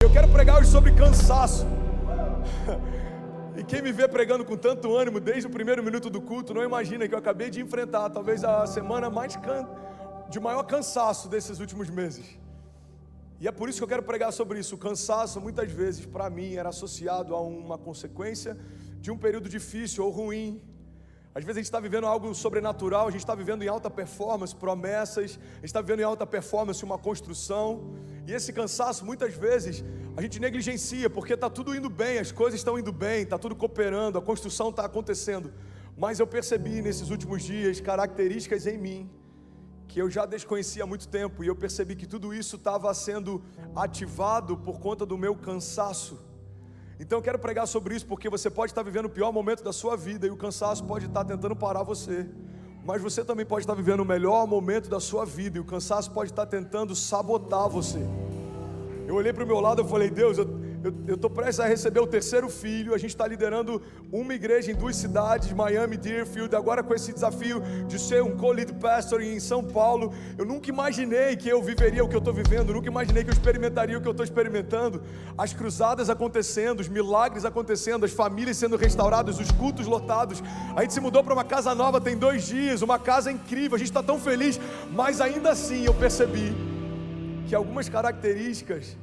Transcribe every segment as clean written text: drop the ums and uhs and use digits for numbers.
Eu quero pregar hoje sobre cansaço. E quem me vê pregando com tanto ânimo desde o primeiro minuto do culto, não imagina que eu acabei de enfrentar talvez a semana de maior cansaço desses últimos meses. E é por isso que eu quero pregar sobre isso. O cansaço, muitas vezes, para mim, era associado a uma consequência de um período difícil ou ruim. Às vezes a gente está vivendo algo sobrenatural, a gente está vivendo em alta performance, promessas, a gente está vivendo em alta performance uma construção. E esse cansaço, muitas vezes, a gente negligencia, porque está tudo indo bem, as coisas estão indo bem, está tudo cooperando, a construção está acontecendo. Mas eu percebi nesses últimos dias características em mim que eu já desconhecia há muito tempo, e eu percebi que tudo isso estava sendo ativado por conta do meu cansaço. Então eu quero pregar sobre isso, porque você pode estar vivendo o pior momento da sua vida, e o cansaço pode estar tentando parar você, mas você também pode estar vivendo o melhor momento da sua vida, e o cansaço pode estar tentando sabotar você. Eu olhei para o meu lado e falei: Deus, eu estou prestes a receber o terceiro filho. A gente está liderando uma igreja em 2 cidades, Miami, Deerfield, agora com esse desafio de ser um co-lead pastor em São Paulo. Eu nunca imaginei que eu viveria o que eu estou vivendo, nunca imaginei que eu experimentaria o que eu estou experimentando. As cruzadas acontecendo, os milagres acontecendo, as famílias sendo restauradas, os cultos lotados. A gente se mudou para uma casa nova tem 2 dias, uma casa incrível, a gente está tão feliz, mas ainda assim eu percebi que algumas características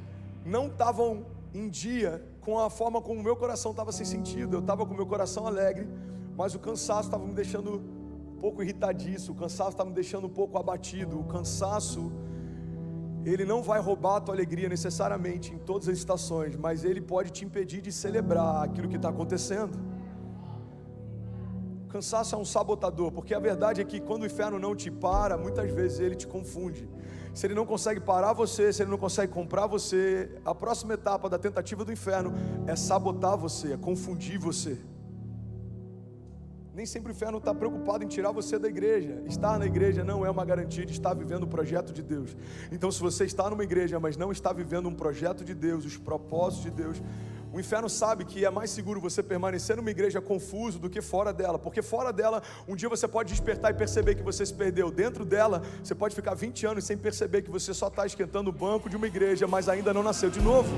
não estavam em dia com a forma como o meu coração estava se sentindo. Eu estava com o meu coração alegre, mas o cansaço estava me deixando um pouco irritadiço, o cansaço estava me deixando um pouco abatido. O cansaço, ele não vai roubar a tua alegria necessariamente em todas as estações, mas ele pode te impedir de celebrar aquilo que está acontecendo. O cansaço é um sabotador, porque a verdade é que quando o inferno não te para, muitas vezes ele te confunde. Se ele não consegue parar você, se ele não consegue comprar você, a próxima etapa da tentativa do inferno é sabotar você, é confundir você. Nem sempre o inferno está preocupado em tirar você da igreja. Estar na igreja não é uma garantia de estar vivendo o projeto de Deus. Então, se você está numa igreja, mas não está vivendo um projeto de Deus, os propósitos de Deus, o inferno sabe que é mais seguro você permanecer numa igreja confuso do que fora dela, porque fora dela, um dia você pode despertar e perceber que você se perdeu. Dentro dela, você pode ficar 20 anos sem perceber que você só está esquentando o banco de uma igreja, mas ainda não nasceu de novo.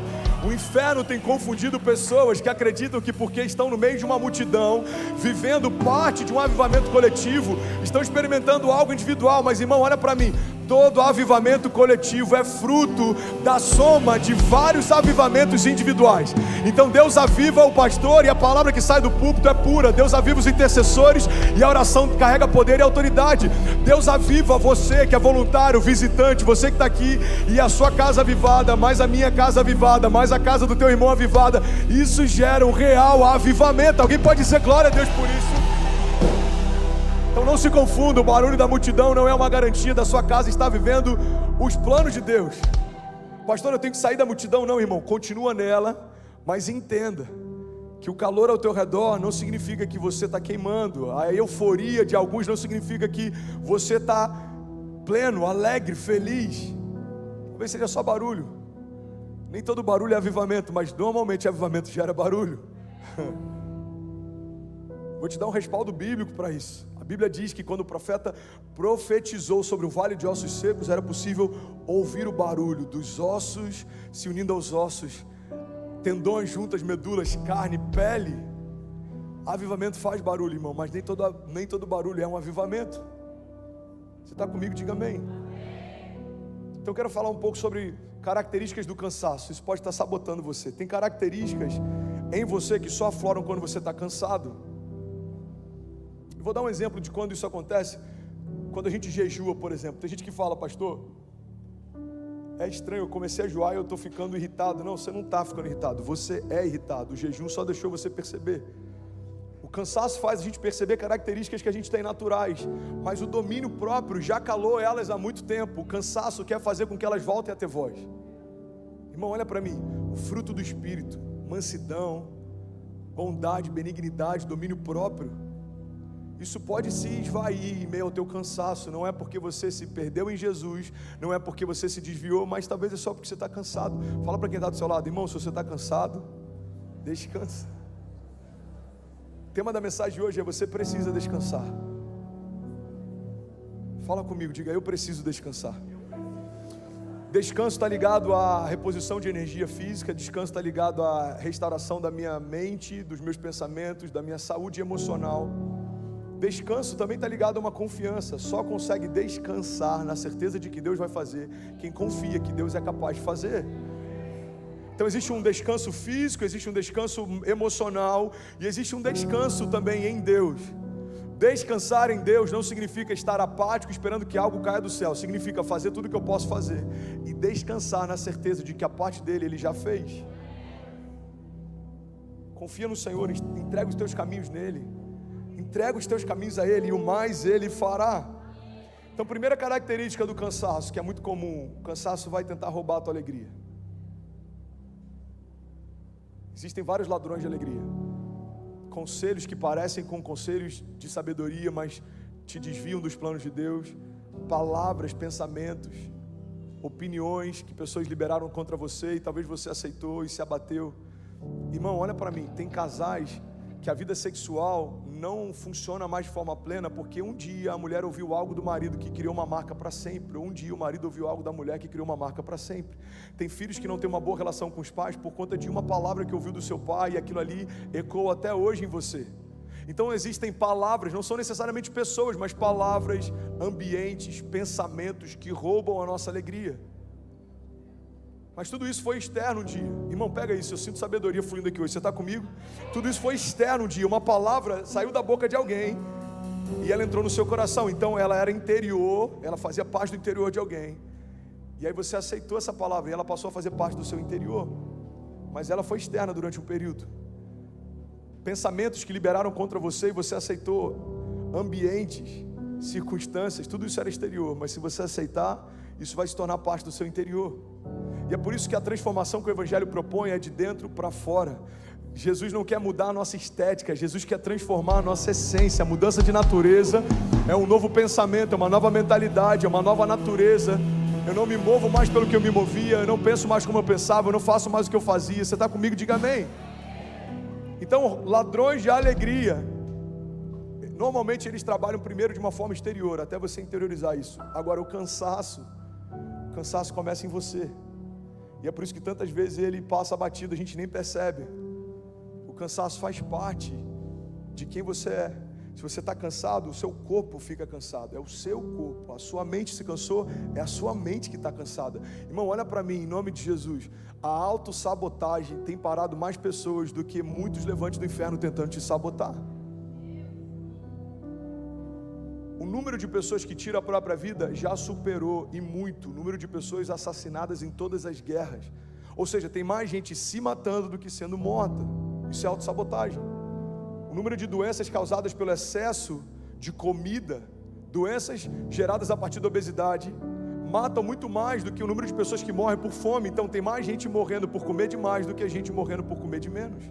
O inferno tem confundido pessoas que acreditam que porque estão no meio de uma multidão, vivendo parte de um avivamento coletivo, estão experimentando algo individual. Mas irmão, olha para mim, todo avivamento coletivo é fruto da soma de vários avivamentos individuais. Então Deus aviva o pastor e a palavra que sai do púlpito é pura. Deus aviva os intercessores e a oração carrega poder e autoridade. Deus aviva você que é voluntário, visitante, você que está aqui e a sua casa avivada, mais a minha casa avivada, mais a casa do teu irmão avivada. Isso gera um real avivamento. Alguém pode dizer glória a Deus por isso? Então não se confunda, o barulho da multidão não é uma garantia da sua casa estar vivendo os planos de Deus. Pastor, eu tenho que sair da multidão. Não, irmão, continua nela, mas entenda que o calor ao teu redor não significa que você está queimando. A euforia de alguns não significa que você está pleno, alegre, feliz. Talvez seja só barulho. Nem todo barulho é avivamento, mas normalmente avivamento gera barulho. Vou te dar um respaldo bíblico para isso. A Bíblia diz que quando o profeta profetizou sobre o vale de ossos secos, era possível ouvir o barulho dos ossos se unindo aos ossos, tendões juntas, medulas, carne, pele. Avivamento faz barulho, irmão, mas nem todo barulho é um avivamento. Você está comigo? Diga amém. Então eu quero falar um pouco sobre características do cansaço. Isso pode estar sabotando você. Tem características em você que só afloram quando você está cansado. Eu vou dar um exemplo de quando isso acontece. Quando a gente jejua, por exemplo. Tem gente que fala: pastor, é estranho, eu comecei a jejuar e eu estou ficando irritado. Não, você não está ficando irritado, você é irritado. O jejum só deixou você perceber. O cansaço faz a gente perceber características que a gente tem naturais, mas o domínio próprio já calou elas há muito tempo. O cansaço quer fazer com que elas voltem a ter voz. Irmão, olha para mim. O fruto do Espírito, mansidão, bondade, benignidade, domínio próprio, isso pode se esvair em meio ao teu cansaço. Não é porque você se perdeu em Jesus, não é porque você se desviou, mas talvez é só porque você está cansado. Fala para quem está do seu lado: irmão, se você está cansado, descansa. O tema da mensagem de hoje é: você precisa descansar. Fala comigo, diga: eu preciso descansar. Descanso está ligado à reposição de energia física, descanso está ligado à restauração da minha mente, dos meus pensamentos, da minha saúde emocional. Descanso também está ligado a uma confiança. Só consegue descansar na certeza de que Deus vai fazer quem confia que Deus é capaz de fazer. Então existe um descanso físico, existe um descanso emocional e existe um descanso também em Deus. Descansar em Deus não significa estar apático esperando que algo caia do céu. Significa fazer tudo o que eu posso fazer e descansar na certeza de que a parte dele Ele já fez. Confia no Senhor, entrega os teus caminhos nele. Entrega os teus caminhos a Ele e o mais Ele fará. Então, primeira característica do cansaço, que é muito comum: o cansaço vai tentar roubar a tua alegria. Existem vários ladrões de alegria. Conselhos que parecem com conselhos de sabedoria, mas te desviam dos planos de Deus. Palavras, pensamentos, opiniões que pessoas liberaram contra você e talvez você aceitou e se abateu. Irmão, olha para mim, tem casais que a vida sexual não funciona mais de forma plena porque um dia a mulher ouviu algo do marido que criou uma marca para sempre, ou um dia o marido ouviu algo da mulher que criou uma marca para sempre. Tem filhos que não têm uma boa relação com os pais por conta de uma palavra que ouviu do seu pai e aquilo ali ecoa até hoje em você. Então existem palavras, não são necessariamente pessoas, mas palavras, ambientes, pensamentos que roubam a nossa alegria. Mas tudo isso foi externo um dia. Irmão, pega isso, eu sinto sabedoria fluindo aqui hoje, você está comigo? Tudo isso foi externo um dia, uma palavra saiu da boca de alguém e ela entrou no seu coração. Então ela era interior, ela fazia parte do interior de alguém. E aí você aceitou essa palavra e ela passou a fazer parte do seu interior. Mas ela foi externa durante um período. Pensamentos que liberaram contra você e você aceitou. Ambientes, circunstâncias, tudo isso era exterior. Mas se você aceitar, isso vai se tornar parte do seu interior. E é por isso que a transformação que o Evangelho propõe é de dentro para fora. Jesus não quer mudar a nossa estética, Jesus quer transformar a nossa essência. A mudança de natureza é um novo pensamento, é uma nova mentalidade, é uma nova natureza. Eu não me movo mais pelo que eu me movia, eu não penso mais como eu pensava, eu não faço mais o que eu fazia. Você está comigo? Diga amém. Então, ladrões de alegria, normalmente eles trabalham primeiro de uma forma exterior, até você interiorizar isso. Agora o cansaço começa em você. E é por isso que tantas vezes ele passa batido, a gente nem percebe. O cansaço faz parte de quem você é. Se você está cansado, o seu corpo fica cansado. É o seu corpo. A sua mente se cansou, é a sua mente que está cansada. Irmão, olha para mim, em nome de Jesus. A autossabotagem tem parado mais pessoas do que muitos levantes do inferno tentando te sabotar. O número de pessoas que tiram a própria vida já superou e muito o número de pessoas assassinadas em todas as guerras. Ou seja, tem mais gente se matando do que sendo morta. Isso é autossabotagem. O número de doenças causadas pelo excesso de comida, doenças geradas a partir da obesidade, matam muito mais do que o número de pessoas que morrem por fome. Então tem mais gente morrendo por comer demais do que a gente morrendo por comer de menos.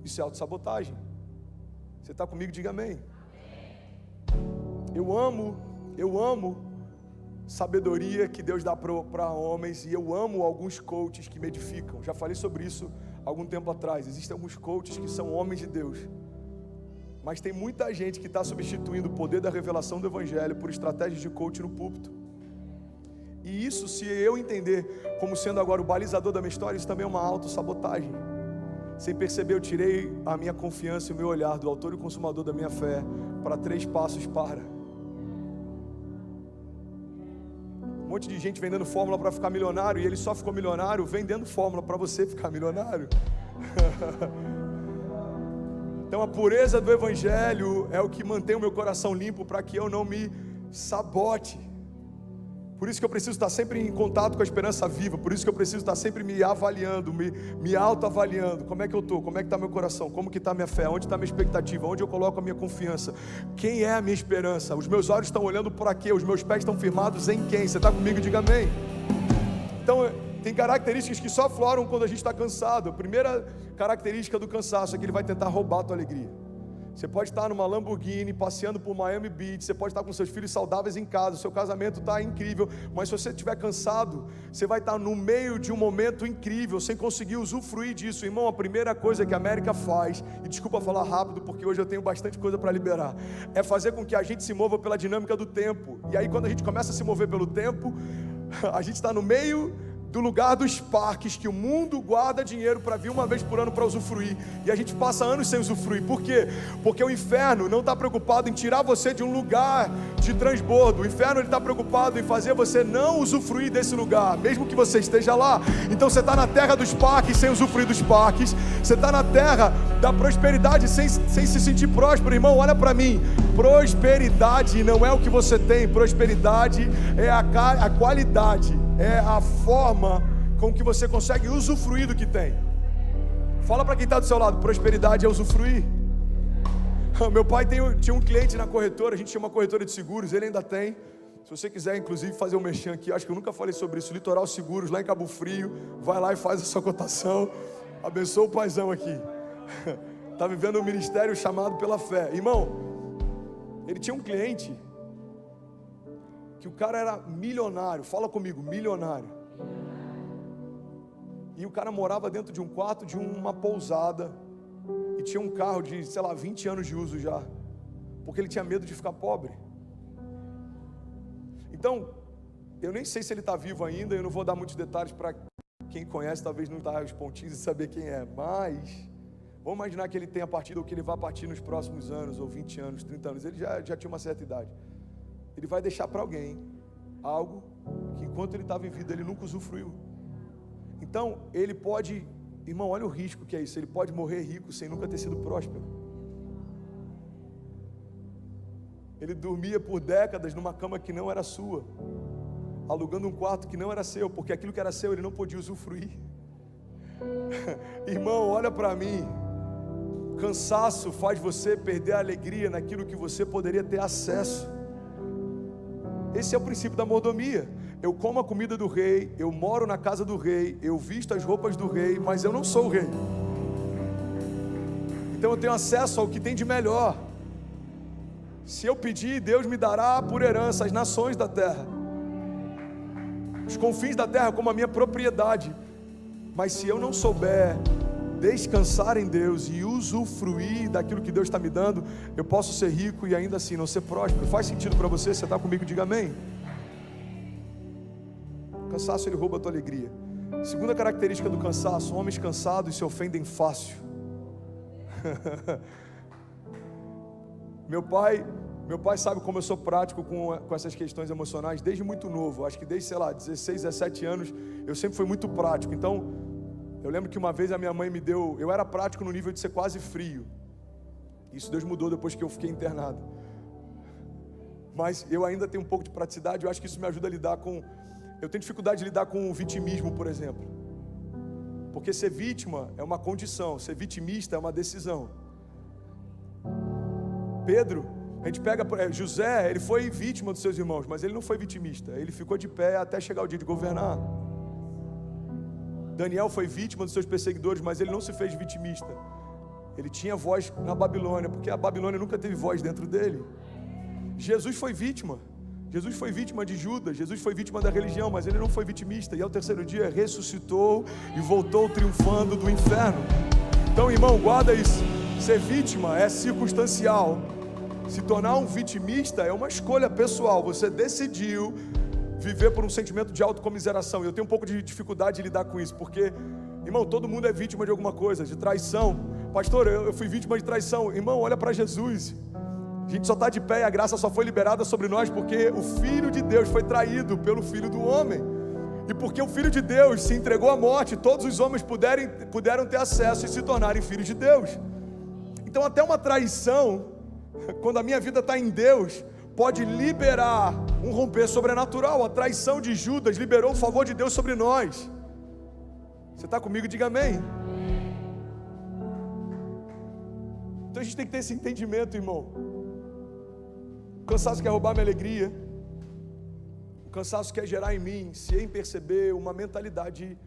Isso é autossabotagem. Você está comigo? Diga amém. Eu amo sabedoria que Deus dá para homens, e eu amo alguns coaches que me edificam. Já falei sobre isso algum tempo atrás. Existem alguns coaches que são homens de Deus, mas tem muita gente que está substituindo o poder da revelação do Evangelho por estratégias de coach no púlpito. E isso, se eu entender como sendo agora o balizador da minha história, isso também é uma autossabotagem. Sem perceber, eu tirei a minha confiança e o meu olhar do autor e consumador da minha fé para 3 passos para. Um monte de gente vendendo fórmula para ficar milionário, e ele só ficou milionário vendendo fórmula para você ficar milionário. Então a pureza do Evangelho é o que mantém o meu coração limpo para que eu não me sabote. Por isso que eu preciso estar sempre em contato com a esperança viva. Por isso que eu preciso estar sempre me avaliando, me autoavaliando. Como é que eu estou? Como é que está meu coração? Como que está a minha fé? Onde está a minha expectativa? Onde eu coloco a minha confiança? Quem é a minha esperança? Os meus olhos estão olhando para quê? Os meus pés estão firmados em quem? Você está comigo? Diga amém. Então tem características que só afloram quando a gente está cansado. A primeira característica do cansaço é que ele vai tentar roubar a tua alegria. Você pode estar numa Lamborghini, passeando por Miami Beach, você pode estar com seus filhos saudáveis em casa, o seu casamento está incrível, mas se você estiver cansado, você vai estar no meio de um momento incrível, sem conseguir usufruir disso. Irmão, a primeira coisa que a América faz, e desculpa falar rápido, porque hoje eu tenho bastante coisa para liberar, é fazer com que a gente se mova pela dinâmica do tempo. E aí quando a gente começa a se mover pelo tempo, A gente está no meio do lugar dos parques que o mundo guarda dinheiro para vir uma vez por ano para usufruir, e a gente passa anos sem usufruir. Por quê? Porque o inferno não está preocupado em tirar você de um lugar de transbordo. O inferno está preocupado em fazer você não usufruir desse lugar, mesmo que você esteja lá. Então você está na terra dos parques sem usufruir dos parques, você está na terra da prosperidade sem se sentir próspero. Irmão, olha para mim, prosperidade não é o que você tem, prosperidade é a qualidade, é a forma com que você consegue usufruir do que tem. Fala para quem está do seu lado, prosperidade é usufruir. Meu pai tinha um cliente na corretora, a gente tinha uma corretora de seguros, ele ainda tem. Se você quiser, inclusive, fazer um merchan aqui, acho que eu nunca falei sobre isso, Litoral Seguros, lá em Cabo Frio, vai lá e faz a sua cotação, abençoa o paizão aqui. Está vivendo um ministério chamado pela fé. Irmão, ele tinha um cliente que o cara era milionário, fala comigo, milionário. E o cara morava dentro de um quarto de uma pousada e tinha um carro de, 20 anos de uso já, porque ele tinha medo de ficar pobre. Então, eu nem sei se ele está vivo ainda, eu não vou dar muitos detalhes para quem conhece, talvez não está os pontinhos e saber quem é, mas vamos imaginar que ele tenha partido, ou que ele vá partir nos próximos anos, ou 20 anos, 30 anos, ele já tinha uma certa idade. Ele vai deixar para alguém algo que enquanto ele estava em vida ele nunca usufruiu. Então ele pode, irmão, olha o risco que é isso, ele pode morrer rico sem nunca ter sido próspero. Ele dormia por décadas numa cama que não era sua, alugando um quarto que não era seu, porque aquilo que era seu ele não podia usufruir. Irmão, olha para mim, cansaço faz você perder a alegria naquilo que você poderia ter acesso. Esse é o princípio da mordomia. Eu como a comida do rei, eu moro na casa do rei, eu visto as roupas do rei, mas eu não sou o rei. Então eu tenho acesso ao que tem de melhor. Se eu pedir, Deus me dará por herança as nações da terra, os confins da terra como a minha propriedade. Mas se eu não souber descansar em Deus e usufruir daquilo que Deus está me dando, eu posso ser rico e ainda assim não ser próspero. Faz sentido para você? Você está comigo? Diga amém. O cansaço, ele rouba a tua alegria. Segunda característica do cansaço: homens cansados se ofendem fácil. Meu pai sabe como eu sou prático com essas questões emocionais desde muito novo. Acho que desde, 16, 17 anos eu sempre fui muito prático. Então eu lembro que uma vez a minha mãe me deu, eu era prático no nível de ser quase frio. Isso Deus mudou depois que eu fiquei internado. Mas eu ainda tenho um pouco de praticidade, eu acho que isso me ajuda a lidar com... Eu tenho dificuldade de lidar com o vitimismo, por exemplo. Porque ser vítima é uma condição, ser vitimista é uma decisão. Pedro, a gente pega, José, ele foi vítima dos seus irmãos, mas ele não foi vitimista. Ele ficou de pé até chegar o dia de governar. Daniel foi vítima dos seus perseguidores, mas ele não se fez vitimista. Ele tinha voz na Babilônia, porque a Babilônia nunca teve voz dentro dele. Jesus foi vítima de Judas, Jesus foi vítima da religião, mas ele não foi vitimista, e ao terceiro dia ressuscitou e voltou triunfando do inferno. Então, irmão, guarda isso. Ser vítima é circunstancial. Se tornar um vitimista é uma escolha pessoal. Você decidiu viver por um sentimento de autocomiseração. E eu tenho um pouco de dificuldade de lidar com isso, porque, irmão, todo mundo é vítima de alguma coisa, de traição. Pastor, eu fui vítima de traição. Irmão, olha para Jesus. A gente só está de pé e a graça só foi liberada sobre nós porque o Filho de Deus foi traído pelo Filho do homem. E porque o Filho de Deus se entregou à morte, todos os homens puderam ter acesso e se tornarem filhos de Deus. Então até uma traição, quando a minha vida está em Deus, pode liberar um romper sobrenatural. A traição de Judas liberou o favor de Deus sobre nós. Você está comigo? Diga amém. Então a gente tem que ter esse entendimento, irmão. O cansaço quer roubar minha alegria. O cansaço quer gerar em mim, sem perceber, uma mentalidade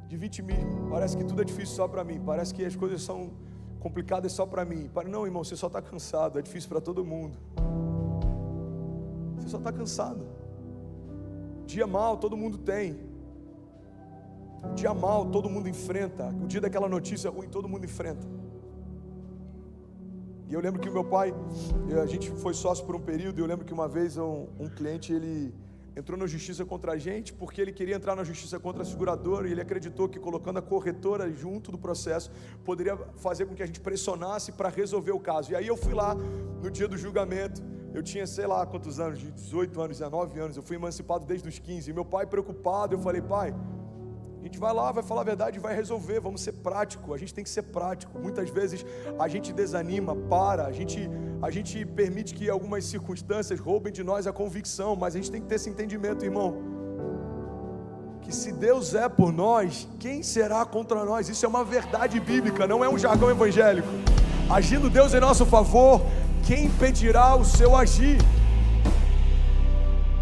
de vitimismo. Parece que tudo é difícil só para mim. Parece que as coisas são complicadas só para mim. Não, irmão, você só está cansado. É difícil para todo mundo. Você só está cansado. Dia mal todo mundo tem. Dia mal todo mundo enfrenta. O dia daquela notícia ruim todo mundo enfrenta. E eu lembro que o meu pai, a gente foi sócio por um período, e eu lembro que uma vez um cliente, ele entrou na justiça contra a gente porque ele queria entrar na justiça contra a seguradora e ele acreditou que colocando a corretora junto do processo poderia fazer com que a gente pressionasse para resolver o caso. E aí eu fui lá no dia do julgamento, eu tinha sei lá quantos anos, de 18 anos, 19 anos, eu fui emancipado desde os 15, e meu pai preocupado, eu falei: pai, a gente vai lá, vai falar a verdade e vai resolver, vamos ser prático, a gente tem que ser prático. Muitas vezes a gente desanima, a gente permite que algumas circunstâncias roubem de nós a convicção, mas a gente tem que ter esse entendimento, irmão, que se Deus é por nós, quem será contra nós? Isso é uma verdade bíblica, não é um jargão evangélico. Agindo Deus em nosso favor, quem impedirá o seu agir?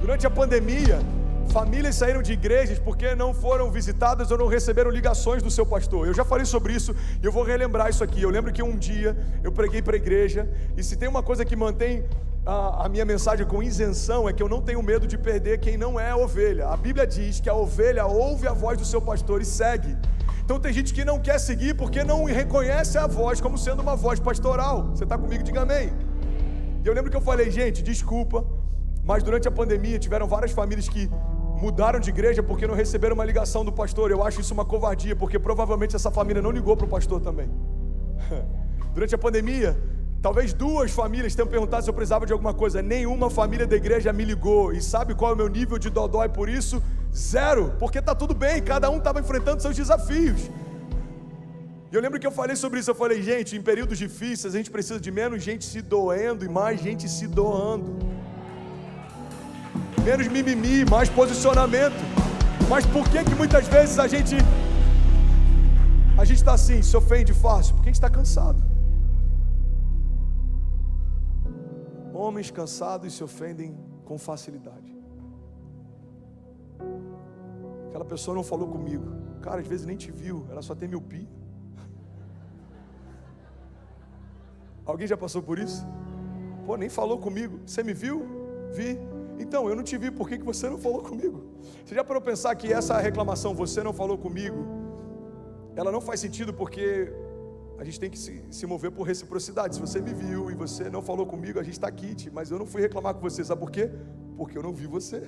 Durante a pandemia, famílias saíram de igrejas porque não foram visitadas ou não receberam ligações do seu pastor. Eu já falei sobre isso e eu vou relembrar isso aqui. Eu lembro que um dia eu preguei para a igreja, e se tem uma coisa que mantém a minha mensagem com isenção, é que eu não tenho medo de perder quem não é ovelha. A Bíblia diz que a ovelha ouve a voz do seu pastor e segue. Então tem gente que não quer seguir porque não reconhece a voz como sendo uma voz pastoral. Você está comigo? Diga amém. E eu lembro que eu falei: gente, desculpa, mas durante a pandemia tiveram várias famílias que mudaram de igreja porque não receberam uma ligação do pastor. Eu acho isso uma covardia, porque provavelmente essa família não ligou para o pastor também. Durante a pandemia, talvez 2 famílias tenham perguntado se eu precisava de alguma coisa. Nenhuma família da igreja me ligou. E sabe qual é o meu nível de dodói por isso? 0, porque está tudo bem, cada um estava enfrentando seus desafios. E eu lembro que eu falei sobre isso. Eu falei: gente, em períodos difíceis a gente precisa de menos gente se doendo e mais gente se doando. Menos mimimi, mais posicionamento. Mas por que muitas vezes a gente está assim, se ofende fácil? Porque a gente está cansado. Homens cansados se ofendem com facilidade. Aquela pessoa não falou comigo. Cara, às vezes nem te viu, ela só tem miopia. Alguém já passou por isso? Pô, nem falou comigo. Você me viu? Vi. Então, eu não te vi, por que você não falou comigo? Você já parou para pensar que essa reclamação, você não falou comigo, ela não faz sentido porque a gente tem que se mover por reciprocidade. Se você me viu e você não falou comigo, a gente está aqui, mas eu não fui reclamar com você, sabe por quê? Porque eu não vi você.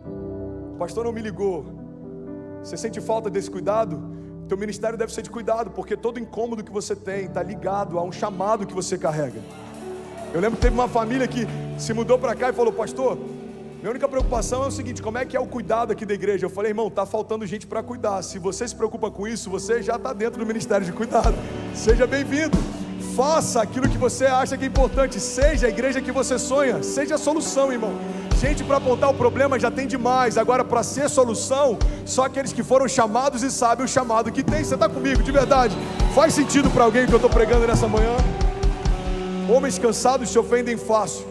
O pastor não me ligou. Você sente falta desse cuidado? Teu ministério deve ser de cuidado, porque todo incômodo que você tem está ligado a um chamado que você carrega. Eu lembro que teve uma família que se mudou para cá e falou: pastor, minha única preocupação é o seguinte, como é que é o cuidado aqui da igreja? Eu falei: irmão, está faltando gente para cuidar. Se você se preocupa com isso, você já está dentro do ministério de cuidado. Seja bem-vindo. Faça aquilo que você acha que é importante. Seja a igreja que você sonha. Seja a solução, irmão. Gente para apontar o problema já tem demais. Agora, para ser solução, só aqueles que foram chamados e sabem o chamado que tem. Você está comigo, de verdade? Faz sentido para alguém que eu estou pregando nessa manhã? Homens cansados se ofendem fácil.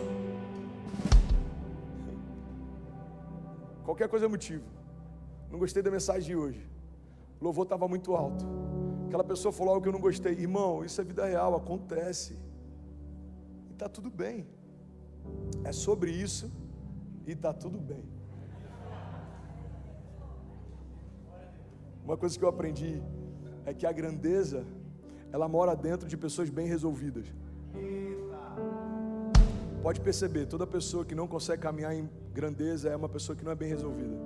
Qualquer coisa é motivo. Não gostei da mensagem de hoje. O louvor estava muito alto. Aquela pessoa falou algo que eu não gostei. Irmão, isso é vida real, acontece. E está tudo bem. É sobre isso e está tudo bem. Uma coisa que eu aprendi é que a grandeza, ela mora dentro de pessoas bem resolvidas. Pode perceber, toda pessoa que não consegue caminhar em grandeza é uma pessoa que não é bem resolvida.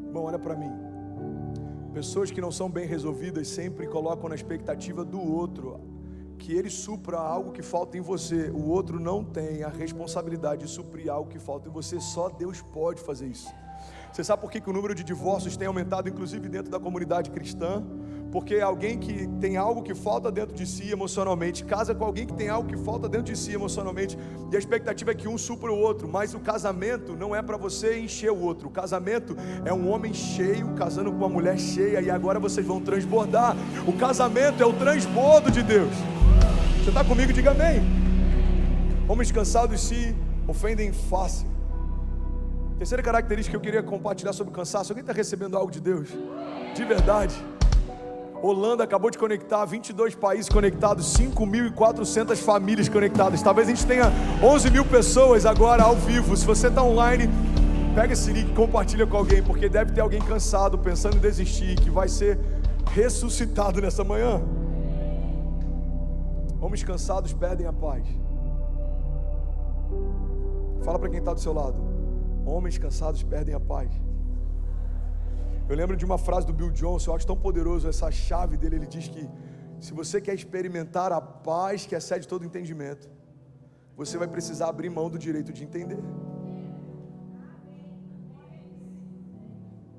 Irmão, olha para mim. Pessoas que não são bem resolvidas sempre colocam na expectativa do outro que ele supra algo que falta em você. O outro não tem a responsabilidade de suprir algo que falta em você. Só Deus pode fazer isso. Você sabe por que o número de divórcios tem aumentado, inclusive dentro da comunidade cristã? Porque alguém que tem algo que falta dentro de si emocionalmente casa com alguém que tem algo que falta dentro de si emocionalmente, e a expectativa é que um supra o outro. Mas o casamento não é para você encher o outro. O casamento é um homem cheio casando com uma mulher cheia, e agora vocês vão transbordar. O casamento é o transbordo de Deus. Você está comigo? Diga amém. Homens cansados se ofendem fácil. Terceira característica que eu queria compartilhar sobre cansaço. Alguém está recebendo algo de Deus? De verdade. Holanda acabou de conectar 22 países conectados, 5.400 famílias conectadas. Talvez a gente tenha 11 mil pessoas agora ao vivo. Se você está online, pega esse link e compartilha com alguém, porque deve ter alguém cansado, pensando em desistir, que vai ser ressuscitado nessa manhã. Homens cansados perdem a paz. Fala para quem está do seu lado. Homens cansados perdem a paz. Eu lembro de uma frase do Bill Johnson, eu acho tão poderoso essa chave dele. Ele diz que se você quer experimentar a paz que excede todo entendimento, você vai precisar abrir mão do direito de entender.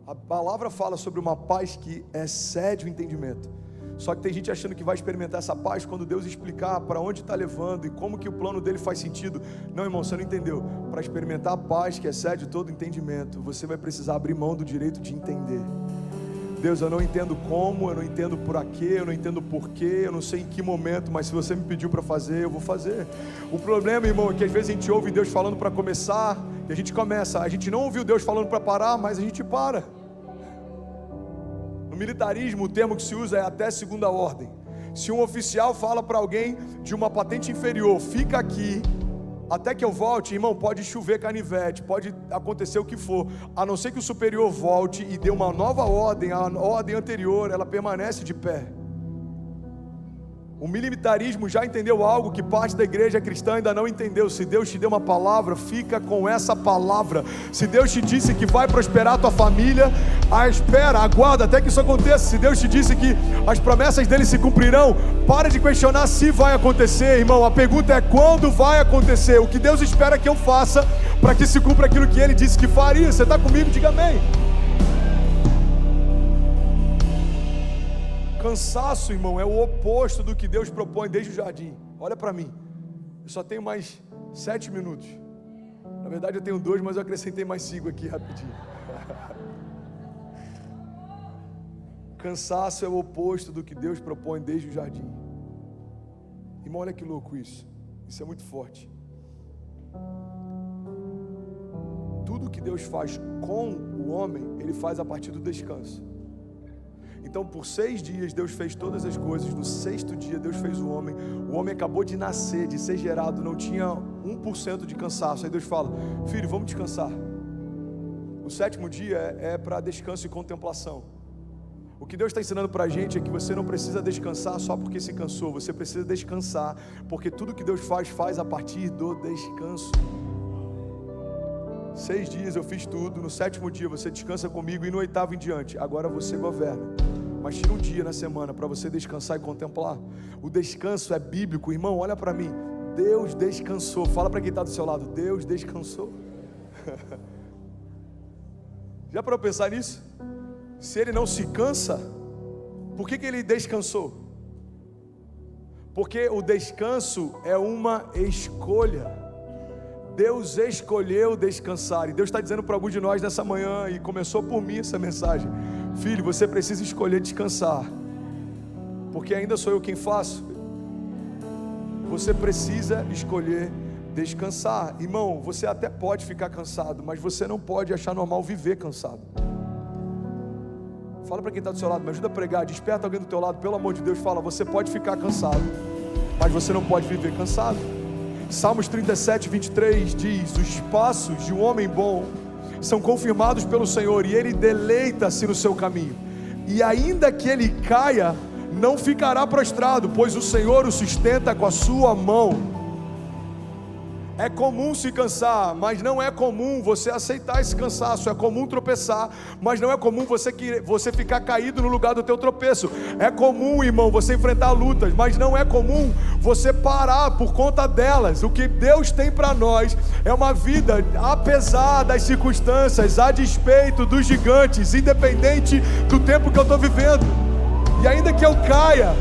A palavra fala sobre uma paz que excede o entendimento. Só que tem gente achando que vai experimentar essa paz quando Deus explicar para onde está levando e como que o plano dele faz sentido. Não, irmão, você não entendeu. Para experimentar a paz que excede todo entendimento, você vai precisar abrir mão do direito de entender. Deus, eu não entendo como, eu não entendo por quê, eu não entendo porquê, eu não sei em que momento, mas se você me pediu para fazer, eu vou fazer. O problema, irmão, é que às vezes a gente ouve Deus falando para começar e a gente começa. A gente não ouviu Deus falando para parar, mas a gente para. No militarismo, o termo que se usa é até segunda ordem. Se um oficial fala para alguém de uma patente inferior, fica aqui até que eu volte, irmão, pode chover canivete, pode acontecer o que for, a não ser que o superior volte e dê uma nova ordem, a ordem anterior, ela permanece de pé. O militarismo já entendeu algo que parte da igreja cristã ainda não entendeu. Se Deus te deu uma palavra, fica com essa palavra. Se Deus te disse que vai prosperar a tua família, espera, aguarda até que isso aconteça. Se Deus te disse que as promessas dele se cumprirão, para de questionar se vai acontecer, irmão. A pergunta é quando vai acontecer. O que Deus espera que eu faça para que se cumpra aquilo que ele disse que faria. Você está comigo? Diga amém. Cansaço, irmão, é o oposto do que Deus propõe desde o jardim. Olha para mim, eu só tenho mais 7 minutos. Na verdade eu tenho 2, mas eu acrescentei mais 5 aqui rapidinho. Cansaço é o oposto do que Deus propõe desde o jardim. Irmão, olha que louco isso. Isso é muito forte. Tudo que Deus faz com o homem, Ele faz a partir do descanso. Então por 6 dias Deus fez todas as coisas. No 6º dia Deus fez o homem. O homem acabou de nascer, de ser gerado, não tinha 1% de cansaço. Aí Deus fala: filho, vamos descansar. O 7º dia é para descanso e contemplação. O que Deus está ensinando para a gente é que você não precisa descansar só porque se cansou. Você precisa descansar porque tudo que Deus faz a partir do descanso. 6 dias eu fiz tudo, no 7º dia você descansa comigo e no 8º em diante, agora você governa. Mas tira um dia na semana para você descansar e contemplar. O descanso é bíblico, irmão, olha para mim. Deus descansou. Fala para quem está do seu lado: Deus descansou. Já parou para pensar nisso? Se Ele não se cansa, por que Ele descansou? Porque o descanso é uma escolha. Deus escolheu descansar. E Deus está dizendo para alguns de nós nessa manhã, e começou por mim essa mensagem: filho, você precisa escolher descansar. Porque ainda sou eu quem faço. Você precisa escolher descansar. Irmão, você até pode ficar cansado, mas você não pode achar normal viver cansado. Fala para quem está do seu lado, me ajuda a pregar, desperta alguém do teu lado, pelo amor de Deus. Fala: você pode ficar cansado, mas você não pode viver cansado. Salmos 37, 23 diz: os passos de um homem bom são confirmados pelo Senhor, e ele deleita-se no seu caminho, e ainda que ele caia, não ficará prostrado, pois o Senhor o sustenta com a sua mão. É comum se cansar, mas não é comum você aceitar esse cansaço. É comum tropeçar, mas não é comum você ficar caído no lugar do teu tropeço. É comum, irmão, você enfrentar lutas, mas não é comum você parar por conta delas. O que Deus tem para nós é uma vida apesar das circunstâncias, a despeito dos gigantes, independente do tempo que eu estou vivendo. E ainda que eu caia,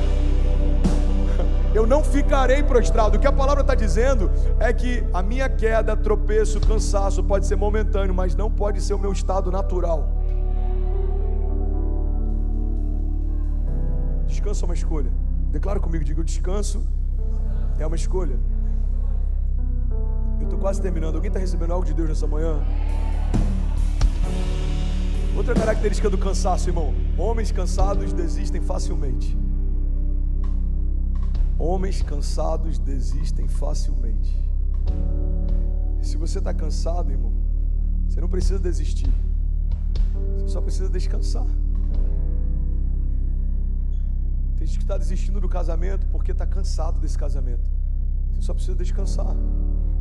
eu não ficarei prostrado. O que a palavra está dizendo é que a minha queda, tropeço, cansaço pode ser momentâneo, mas não pode ser o meu estado natural. Descanso é uma escolha. Declara comigo, diga: o descanso é uma escolha. Eu estou quase terminando. Alguém está recebendo algo de Deus nessa manhã? Outra característica do cansaço, irmão: homens cansados desistem facilmente. Homens cansados desistem facilmente. Se você está cansado, irmão, você não precisa desistir. Você só precisa descansar. Tem gente que está desistindo do casamento porque está cansado desse casamento. Você só precisa descansar.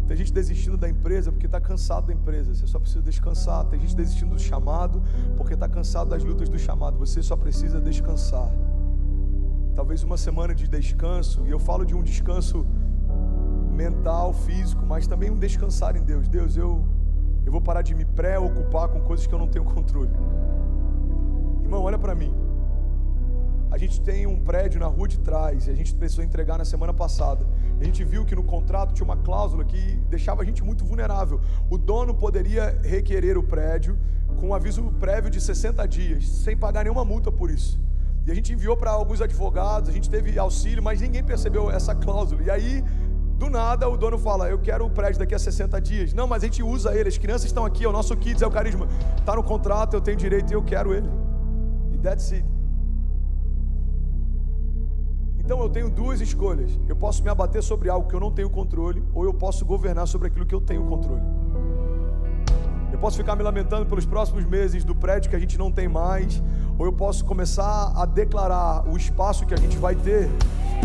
Tem gente desistindo da empresa porque está cansado da empresa. Você só precisa descansar. Tem gente desistindo do chamado porque está cansado das lutas do chamado. Você só precisa descansar. Talvez uma semana de descanso, e eu falo de um descanso mental, físico, mas também um descansar em Deus. Deus, eu vou parar de me preocupar com coisas que eu não tenho controle. Irmão, olha para mim. A gente tem um prédio na rua de trás e a gente precisou entregar na semana passada. A gente viu que no contrato tinha uma cláusula que deixava a gente muito vulnerável. O dono poderia requerer o prédio com um aviso prévio de 60 dias, sem pagar nenhuma multa por isso. E a gente enviou para alguns advogados, a gente teve auxílio, mas ninguém percebeu essa cláusula. E aí, do nada, o dono fala, eu quero o prédio daqui a 60 dias. Não, mas a gente usa ele, as crianças estão aqui, é o nosso Kids, é o Carisma. Está no contrato, eu tenho direito e eu quero ele. E that's it. Então eu tenho duas escolhas. Eu posso me abater sobre algo que eu não tenho controle, ou eu posso governar sobre aquilo que eu tenho controle. Eu posso ficar me lamentando pelos próximos meses do prédio que a gente não tem mais, ou eu posso começar a declarar o espaço que a gente vai ter.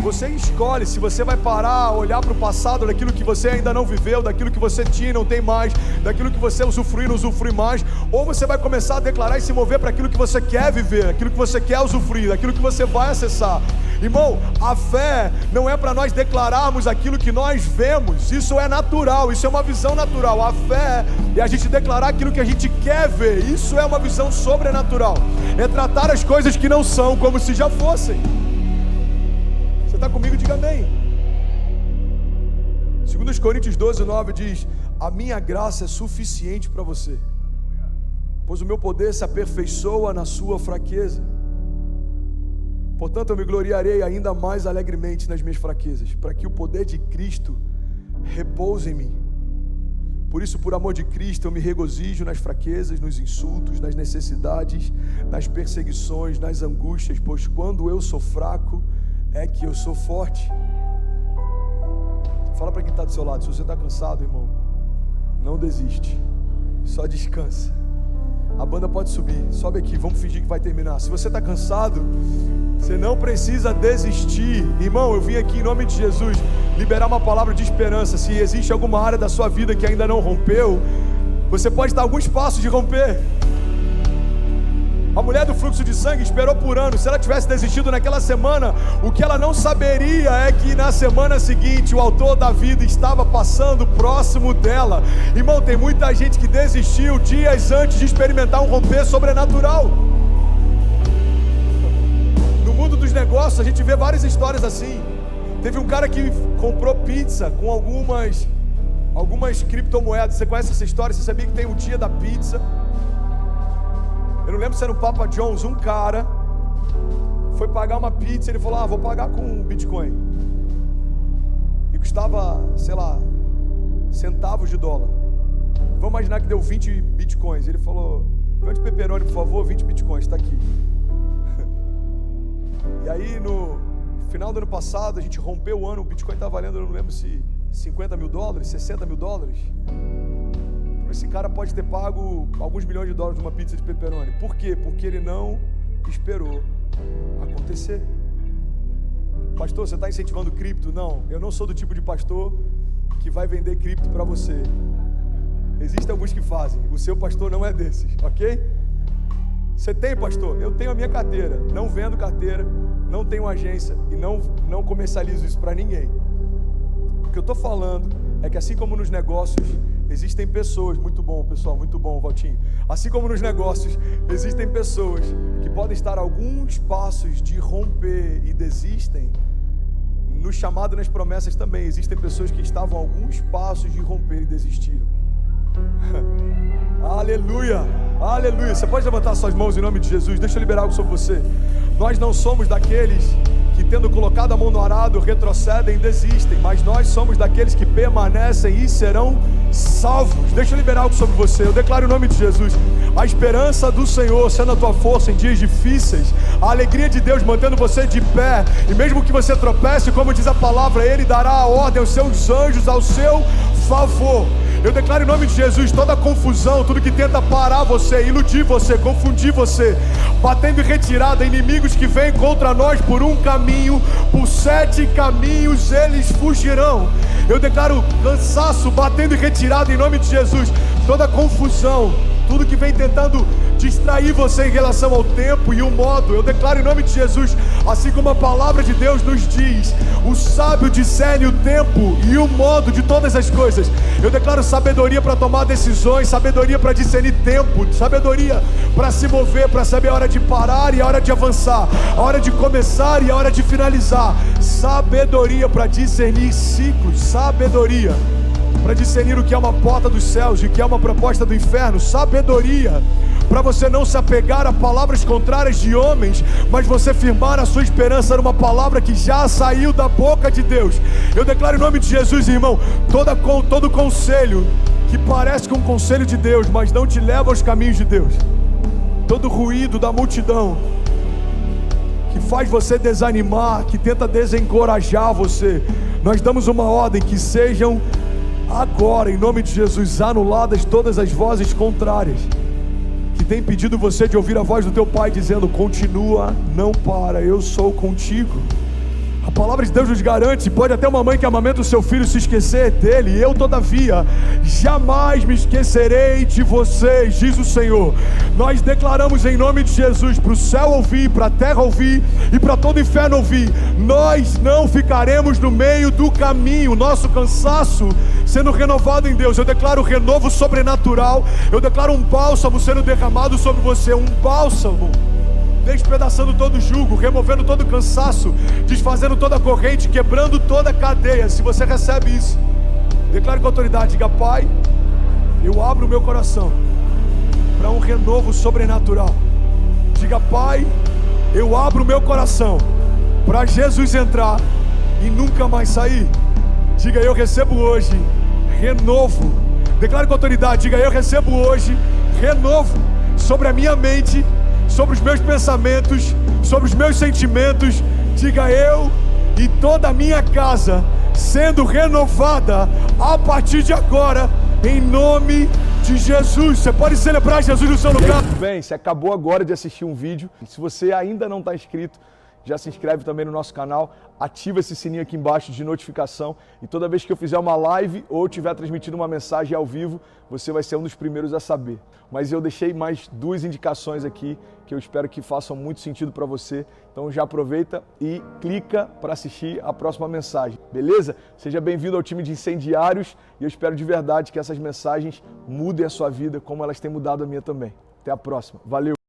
Você escolhe se você vai parar, olhar para o passado, daquilo que você ainda não viveu, daquilo que você tinha e não tem mais, daquilo que você usufrui e não usufrui mais, ou você vai começar a declarar e se mover para aquilo que você quer viver, aquilo que você quer usufruir, aquilo que você vai acessar. Irmão, a fé não é para nós declararmos aquilo que nós vemos, isso é natural, isso é uma visão natural. A fé é a gente declarar aquilo que a gente quer ver, isso é uma visão sobrenatural. É tratar as coisas que não são como se já fossem. Você está comigo? Diga amém. 2 Coríntios 12:9 diz: a minha graça é suficiente para você, pois o meu poder se aperfeiçoa na sua fraqueza. Portanto, eu me gloriarei ainda mais alegremente nas minhas fraquezas, para que o poder de Cristo repouse em mim. Por isso, por amor de Cristo, eu me regozijo nas fraquezas, nos insultos, nas necessidades, nas perseguições, nas angústias, pois quando eu sou fraco, é que eu sou forte. Fala para quem está do seu lado, se você está cansado, irmão, não desiste, só descansa. A banda pode subir, sobe aqui, vamos fingir que vai terminar. Se você está cansado, você não precisa desistir. Irmão, eu vim aqui em nome de Jesus liberar uma palavra de esperança. Se existe alguma área da sua vida que ainda não rompeu, você pode dar alguns passos de romper. A mulher do fluxo de sangue esperou por anos. Se ela tivesse desistido naquela semana, o que ela não saberia é que na semana seguinte o autor da vida estava passando próximo dela. Irmão, tem muita gente que desistiu dias antes de experimentar um romper sobrenatural. No mundo dos negócios a gente vê várias histórias assim. Teve um cara que comprou pizza com algumas criptomoedas. Você conhece essa história? Você sabia que tem o dia da pizza? Eu não lembro se era o Papa John's. Um cara foi pagar uma pizza. Ele falou, vou pagar com Bitcoin. E custava, sei lá, centavos de dólar. Vamos imaginar que deu 20 Bitcoins. Ele falou, quanto de pepperoni, por favor? 20 Bitcoins, está aqui. E aí no final do ano passado, a gente rompeu o ano. O Bitcoin está valendo, eu não lembro se $50 mil, $60 mil. Esse cara pode ter pago alguns milhões de dólares de uma pizza de pepperoni. Por quê? Porque ele não esperou acontecer. Pastor, você está incentivando cripto? Não, eu não sou do tipo de pastor que vai vender cripto para você. Existem alguns que fazem. O seu pastor não é desses, ok? Você tem, pastor? Eu tenho a minha carteira. Não vendo carteira, não tenho agência e não comercializo isso para ninguém. O que eu estou falando é que assim como nos negócios, existem pessoas, muito bom pessoal, muito bom Valtinho. Assim como nos negócios, existem pessoas que podem estar a alguns passos de romper e desistem. No chamado e nas promessas também, existem pessoas que estavam a alguns passos de romper e desistiram. Aleluia, aleluia. Você pode levantar suas mãos em nome de Jesus. Deixa eu liberar algo sobre você. Nós não somos daqueles que, tendo colocado a mão no arado, retrocedem e desistem, mas nós somos daqueles que permanecem e serão salvos. Deixa eu liberar algo sobre você. Eu declaro em nome de Jesus a esperança do Senhor sendo a tua força em dias difíceis, a alegria de Deus mantendo você de pé, e mesmo que você tropece, como diz a palavra, Ele dará a ordem aos seus anjos ao seu favor. Eu declaro em nome de Jesus toda confusão, tudo que tenta parar você, iludir você, confundir você, batendo em retirada, inimigos que vêm contra nós por um caminho, por 7 caminhos eles fugirão. Eu declaro cansaço batendo em retirada em nome de Jesus, toda confusão, tudo que vem tentando distrair você em relação ao tempo e o modo, eu declaro em nome de Jesus, assim como a palavra de Deus nos diz, o sábio discerne o tempo e o modo de todas as coisas. Eu declaro sabedoria para tomar decisões, sabedoria para discernir tempo, sabedoria para se mover, para saber a hora de parar e a hora de avançar, a hora de começar e a hora de finalizar, sabedoria para discernir ciclos, sabedoria para discernir o que é uma porta dos céus e o que é uma proposta do inferno, sabedoria para você não se apegar a palavras contrárias de homens, mas você firmar a sua esperança numa palavra que já saiu da boca de Deus. Eu declaro em nome de Jesus, irmão, todo conselho que parece com um conselho de Deus, mas não te leva aos caminhos de Deus, todo ruído da multidão que faz você desanimar, que tenta desencorajar você, nós damos uma ordem que sejam agora, em nome de Jesus, anuladas todas as vozes contrárias que tem impedido você de ouvir a voz do teu Pai dizendo: continua, não para, eu sou contigo. A palavra de Deus nos garante, pode até uma mãe que amamenta o seu filho se esquecer dele, eu todavia jamais me esquecerei de vocês, diz o Senhor. Nós declaramos em nome de Jesus, para o céu ouvir, para a terra ouvir e para todo o inferno ouvir, nós não ficaremos no meio do caminho, nosso cansaço sendo renovado em Deus. Eu declaro renovo sobrenatural, eu declaro um bálsamo sendo derramado sobre você, um bálsamo despedaçando todo jugo, removendo todo cansaço, desfazendo toda corrente, quebrando toda cadeia. Se você recebe isso, declare com autoridade, diga: Pai, eu abro o meu coração para um renovo sobrenatural. Diga: Pai, eu abro o meu coração para Jesus entrar e nunca mais sair. Diga: eu recebo hoje renovo. Declare com autoridade, diga: eu recebo hoje renovo sobre a minha mente, sobre os meus pensamentos, sobre os meus sentimentos. Diga: eu e toda a minha casa sendo renovada a partir de agora, em nome de Jesus. Você pode celebrar Jesus no seu lugar. Bem, você acabou agora de assistir um vídeo. Se você ainda não está inscrito, já se inscreve também no nosso canal, ativa esse sininho aqui embaixo de notificação e toda vez que eu fizer uma live ou estiver transmitindo uma mensagem ao vivo, você vai ser um dos primeiros a saber. Mas eu deixei mais 2 indicações aqui que eu espero que façam muito sentido para você. Então já aproveita e clica para assistir a próxima mensagem, beleza? Seja bem-vindo ao time de incendiários e eu espero de verdade que essas mensagens mudem a sua vida como elas têm mudado a minha também. Até a próxima. Valeu!